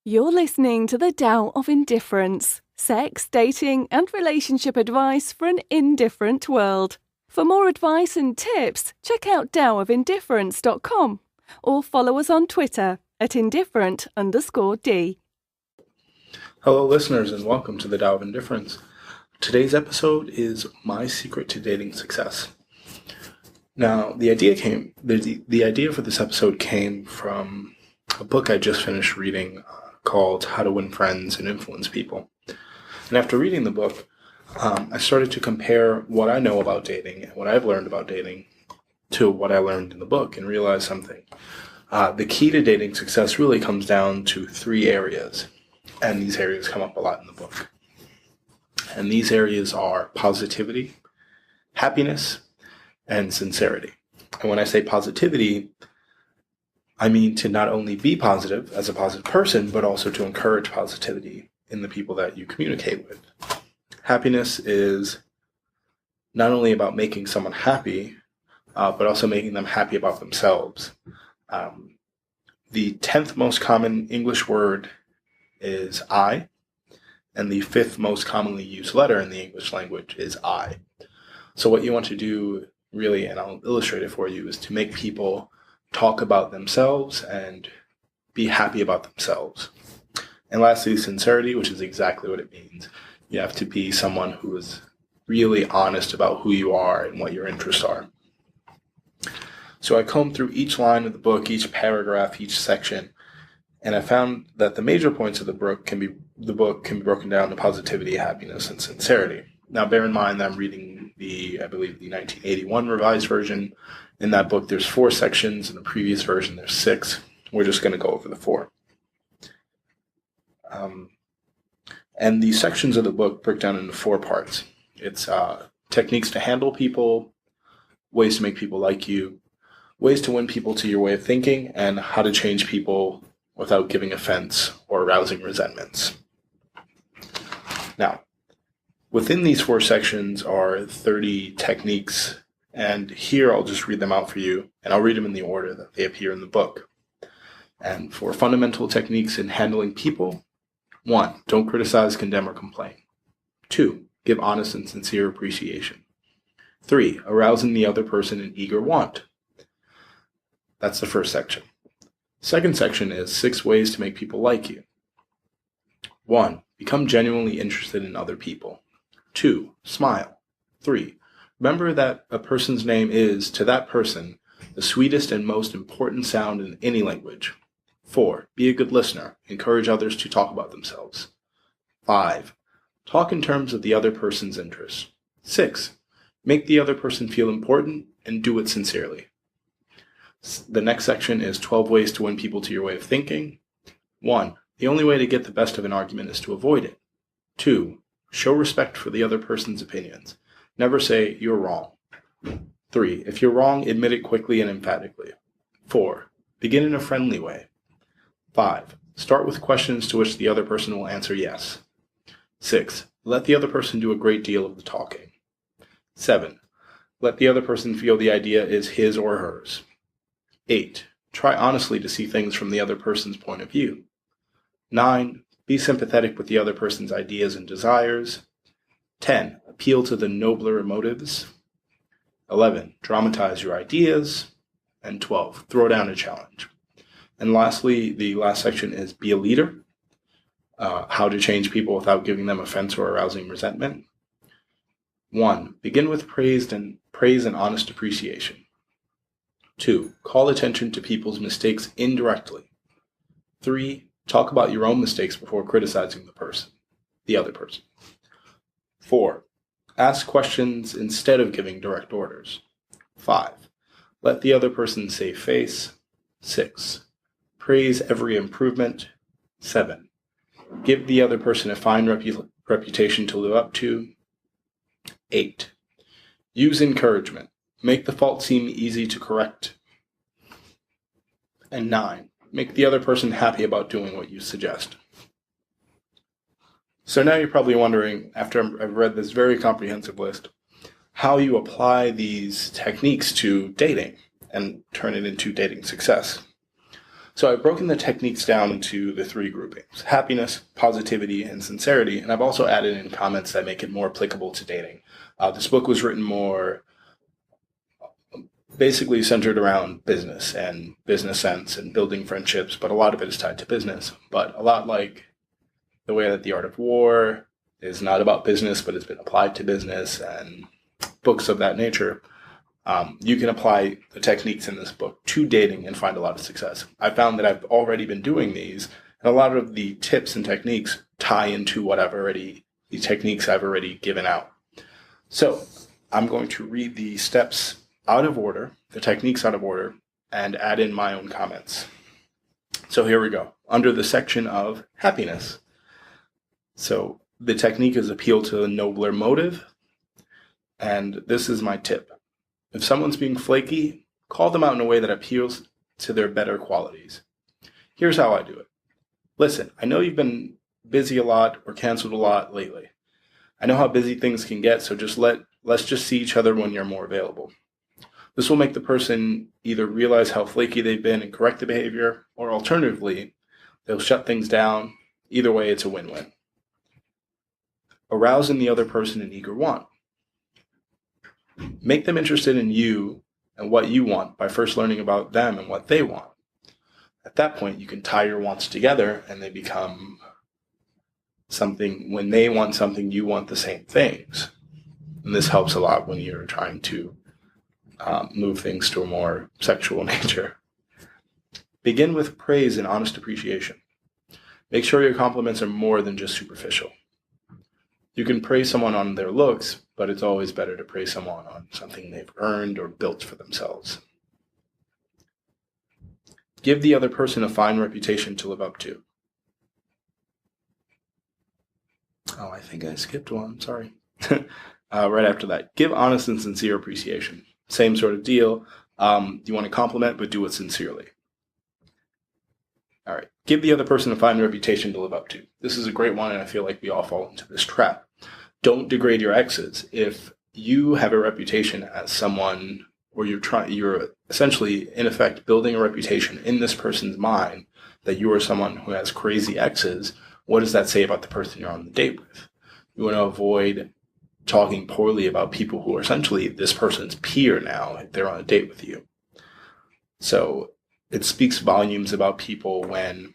You're listening to the Tao of Indifference, sex, dating, and relationship advice for an indifferent world. For more advice and tips, check out taoofindifference.com or follow us on Twitter at indifferent_D. Hello, listeners, and welcome to the Tao of Indifference. Today's episode is My Secret to Dating Success. Now, the idea for this episode came from a book I just finished reading called How to Win Friends and Influence People. And after reading the book, I started to compare what I know about dating and what I've learned about dating to what I learned in the book and realized something. The key to dating success really comes down to three areas, and these areas come up a lot in the book. And these areas are positivity, happiness, and sincerity. And when I say positivity, I mean to not only be positive as a positive person, but also to encourage positivity in the people that you communicate with. Happiness is not only about making someone happy, but also making them happy about themselves. The 10th most common English word is I, and the 5th most commonly used letter in the English language is I. So what you want to do, really, and I'll illustrate it for you, is to make people talk about themselves and be happy about themselves. And lastly, sincerity, which is exactly what it means. You have to be someone who is really honest about who you are and what your interests are. So I combed through each line of the book, each paragraph, each section, and I found that the major points of the book can be broken down to positivity, happiness, and sincerity. Now, bear in mind that I'm reading the 1981 revised version. In that book, there's 4 sections. In the previous version, there's 6. We're just going to go over the 4. And the sections of the book break down into 4 parts. It's techniques to handle people, ways to make people like you, ways to win people to your way of thinking, and how to change people without giving offense or arousing resentments. Now, within these 4 sections are 30 techniques, and here I'll just read them out for you, and I'll read them in the order that they appear in the book. And for fundamental techniques in handling people, 1, don't criticize, condemn, or complain. 2, give honest and sincere appreciation. 3, arousing the other person in eager want. That's the first section. Second section is 6 ways to make people like you. 1, become genuinely interested in other people. 2, smile. 3, remember that a person's name is, to that person, the sweetest and most important sound in any language. 4, be a good listener. Encourage others to talk about themselves. 5, talk in terms of the other person's interests. 6, make the other person feel important and do it sincerely. The next section is 12 ways to win people to your way of thinking. 1, the only way to get the best of an argument is to avoid it. 2, show respect for the other person's opinions. Never say, you're wrong. 3, if you're wrong, admit it quickly and emphatically. 4, begin in a friendly way. 5, start with questions to which the other person will answer yes. 6, let the other person do a great deal of the talking. 7, let the other person feel the idea is his or hers. 8, try honestly to see things from the other person's point of view. 9, be sympathetic with the other person's ideas and desires. 10, appeal to the nobler motives. 11, dramatize your ideas. And 12, throw down a challenge. And lastly, the last section is be a leader. How to change people without giving them offense or arousing resentment. 1, begin with praise and honest appreciation. 2, call attention to people's mistakes indirectly. 3, talk about your own mistakes before criticizing the other person. 4, ask questions instead of giving direct orders. 5, let the other person save face. 6, praise every improvement. 7, give the other person a fine reputation to live up to. 8, use encouragement. Make the fault seem easy to correct. And 9, make the other person happy about doing what you suggest. So now you're probably wondering, after I've read this very comprehensive list, how you apply these techniques to dating and turn it into dating success. So I've broken the techniques down into the 3 groupings: happiness, positivity, and sincerity. And I've also added in comments that make it more applicable to dating. This book was written more basically centered around business and business sense and building friendships, but a lot of it is tied to business. But a lot like the way that The Art of War is not about business, but it's been applied to business, and books of that nature, you can apply the techniques in this book to dating and find a lot of success. I found that I've already been doing these, and a lot of the tips and techniques tie into the techniques I've already given out. So I'm going to read the steps out of order, the techniques out of order, and add in my own comments. So here we go. Under the section of happiness. So the technique is appeal to a nobler motive. And this is my tip. If someone's being flaky, call them out in a way that appeals to their better qualities. Here's how I do it. Listen, I know you've been busy a lot or canceled a lot lately. I know how busy things can get, so let's just see each other when you're more available. This will make the person either realize how flaky they've been and correct the behavior, or alternatively, they'll shut things down. Either way, it's a win-win. Arouse in the other person an eager want. Make them interested in you and what you want by first learning about them and what they want. At that point, you can tie your wants together and they become something. When they want something, you want the same things. And this helps a lot when you're trying to move things to a more sexual nature. Begin with praise and honest appreciation. Make sure your compliments are more than just superficial. You can praise someone on their looks, but it's always better to praise someone on something they've earned or built for themselves. Give the other person a fine reputation to live up to. Oh, I think I skipped one. Sorry. Right after that, give honest and sincere appreciation. Same sort of deal. You want to compliment, but do it sincerely. All right. Give the other person a fine reputation to live up to. This is a great one, and I feel like we all fall into this trap. Don't degrade your exes. If you have a reputation as someone, or you're essentially, in effect, building a reputation in this person's mind that you are someone who has crazy exes, what does that say about the person you're on the date with? You want to avoid talking poorly about people who are essentially this person's peer now if they're on a date with you. So it speaks volumes about people when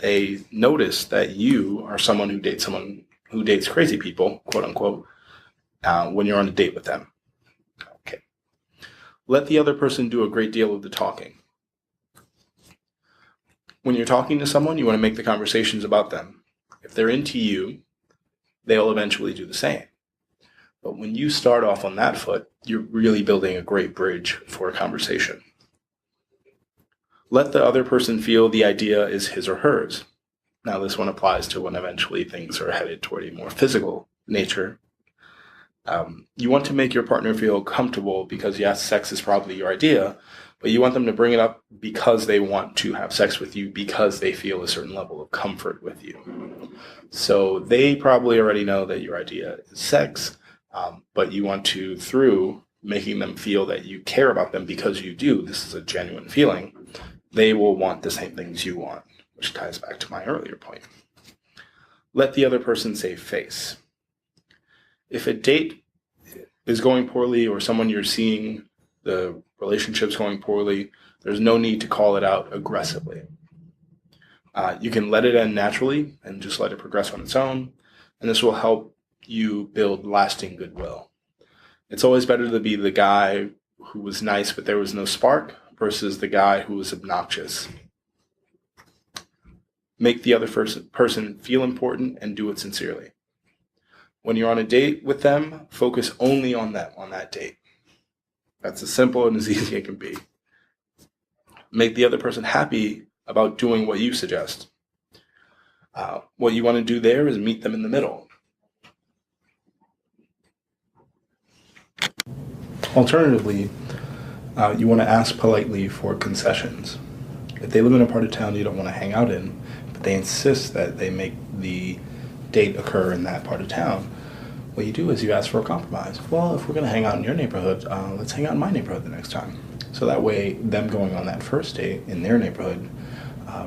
they notice that you are someone who dates crazy people, quote unquote, when you're on a date with them. Okay. Let the other person do a great deal of the talking. When you're talking to someone, you want to make the conversations about them. If they're into you, they'll eventually do the same. But when you start off on that foot, you're really building a great bridge for a conversation. Let the other person feel the idea is his or hers. Now, this one applies to when eventually things are headed toward a more physical nature. You want to make your partner feel comfortable because, yes, sex is probably your idea, but you want them to bring it up because they want to have sex with you, because they feel a certain level of comfort with you. So they probably already know that your idea is sex, but you want to, through making them feel that you care about them because you do, this is a genuine feeling, they will want the same things you want, which ties back to my earlier point. Let the other person save face. If a date is going poorly or someone you're seeing, the relationship's going poorly, there's no need to call it out aggressively. You can let it end naturally and just let it progress on its own, and this will help you build lasting goodwill. It's always better to be the guy who was nice but there was no spark versus the guy who was obnoxious. Make the other person feel important and do it sincerely. When you're on a date with them, focus only on them on that date. That's as simple and as easy as it can be. Make the other person happy about doing what you suggest. What you want to do there is meet them in the middle. Alternatively, you want to ask politely for concessions. If they live in a part of town you don't want to hang out in, but they insist that they make the date occur in that part of town, what you do is you ask for a compromise. Well, if we're going to hang out in your neighborhood, let's hang out in my neighborhood the next time. So that way, them going on that first date in their neighborhood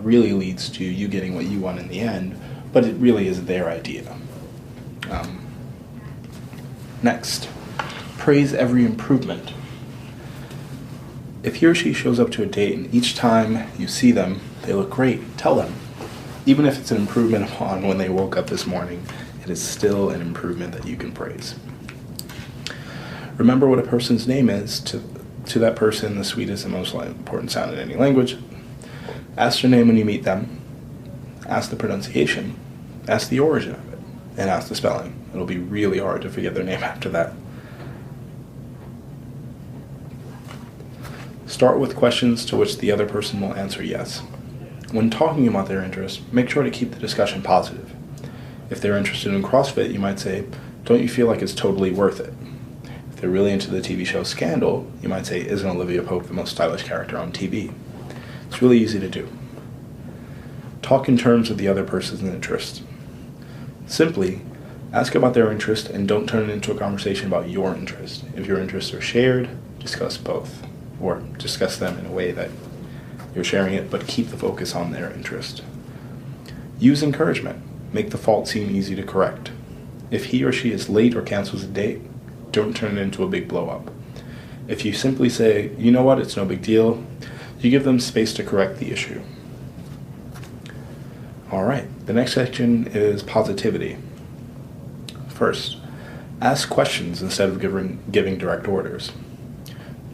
really leads to you getting what you want in the end, but it really is their idea. Next, praise every improvement. If he or she shows up to a date and each time you see them, they look great, tell them. Even if it's an improvement upon when they woke up this morning, it is still an improvement that you can praise. Remember what a person's name is. To that person, the sweetest and most important sound in any language. Ask their name when you meet them. Ask the pronunciation. Ask the origin of it. And ask the spelling. It'll be really hard to forget their name after that. Start with questions to which the other person will answer yes. When talking about their interests, make sure to keep the discussion positive. If they're interested in CrossFit, you might say, "Don't you feel like it's totally worth it?" If they're really into the TV show Scandal, you might say, "Isn't Olivia Pope the most stylish character on TV?" It's really easy to do. Talk in terms of the other person's interest. Simply, ask about their interest and don't turn it into a conversation about your interest. If your interests are shared, discuss both, or discuss them in a way that you're sharing it, but keep the focus on their interest. Use encouragement. Make the fault seem easy to correct. If he or she is late or cancels a date, don't turn it into a big blow-up. If you simply say, "You know what, it's no big deal," you give them space to correct the issue. All right, the next section is positivity. First, ask questions instead of giving direct orders.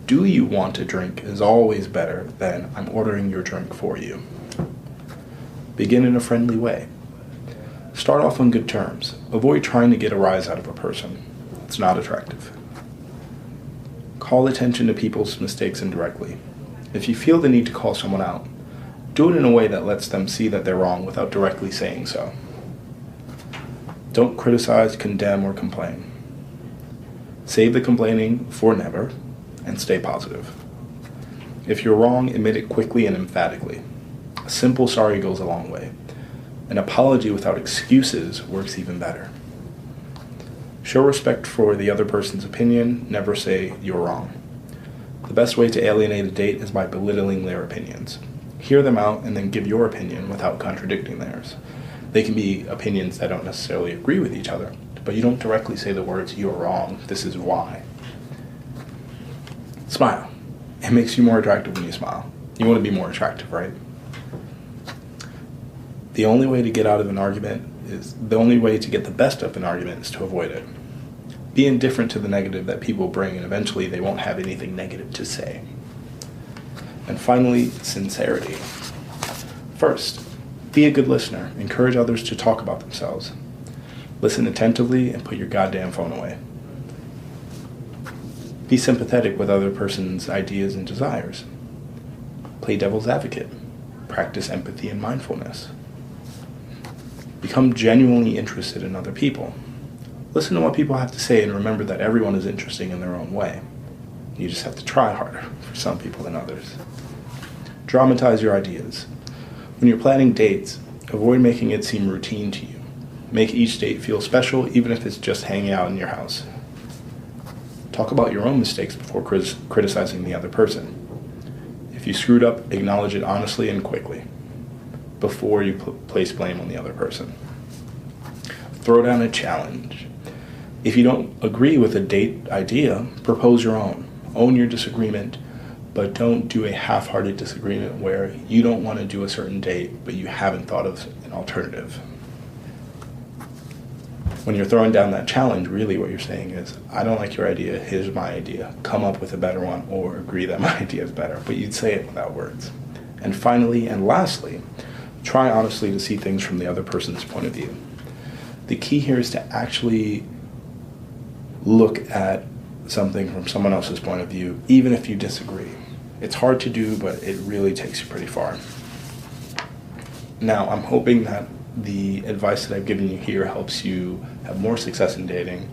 "Do you want a drink?" is always better than "I'm ordering your drink for you." Begin in a friendly way. Start off on good terms. Avoid trying to get a rise out of a person. It's not attractive. Call attention to people's mistakes indirectly. If you feel the need to call someone out, do it in a way that lets them see that they're wrong without directly saying so. Don't criticize, condemn, or complain. Save the complaining for never, and stay positive. If you're wrong, admit it quickly and emphatically. A simple sorry goes a long way. An apology without excuses works even better. Show respect for the other person's opinion. Never say you're wrong. The best way to alienate a date is by belittling their opinions. Hear them out and then give your opinion without contradicting theirs. They can be opinions that don't necessarily agree with each other, but you don't directly say the words, "You're wrong, this is why." Smile. It makes you more attractive when you smile. You want to be more attractive, right? The only way to get the best of an argument is to avoid it. Be indifferent to the negative that people bring, and eventually they won't have anything negative to say. And finally, sincerity. First, be a good listener. Encourage others to talk about themselves. Listen attentively and put your goddamn phone away. Be sympathetic with other person's ideas and desires. Play devil's advocate. Practice empathy and mindfulness. Become genuinely interested in other people. Listen to what people have to say and remember that everyone is interesting in their own way. You just have to try harder for some people than others. Dramatize your ideas. When you're planning dates, avoid making it seem routine to you. Make each date feel special, even if it's just hanging out in your house. Talk about your own mistakes before criticizing the other person. If you screwed up, acknowledge it honestly and quickly before you place blame on the other person. Throw down a challenge. If you don't agree with a date idea, propose your own. Own your disagreement, but don't do a half-hearted disagreement where you don't want to do a certain date, but you haven't thought of an alternative. When you're throwing down that challenge, really what you're saying is, "I don't like your idea, here's my idea. Come up with a better one, or agree that my idea is better." But you'd say it without words. And finally, and lastly, try honestly to see things from the other person's point of view. The key here is to actually look at something from someone else's point of view, even if you disagree. It's hard to do, but it really takes you pretty far. Now, I'm hoping that the advice that I've given you here helps you have more success in dating.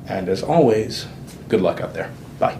And as always, good luck out there. Bye.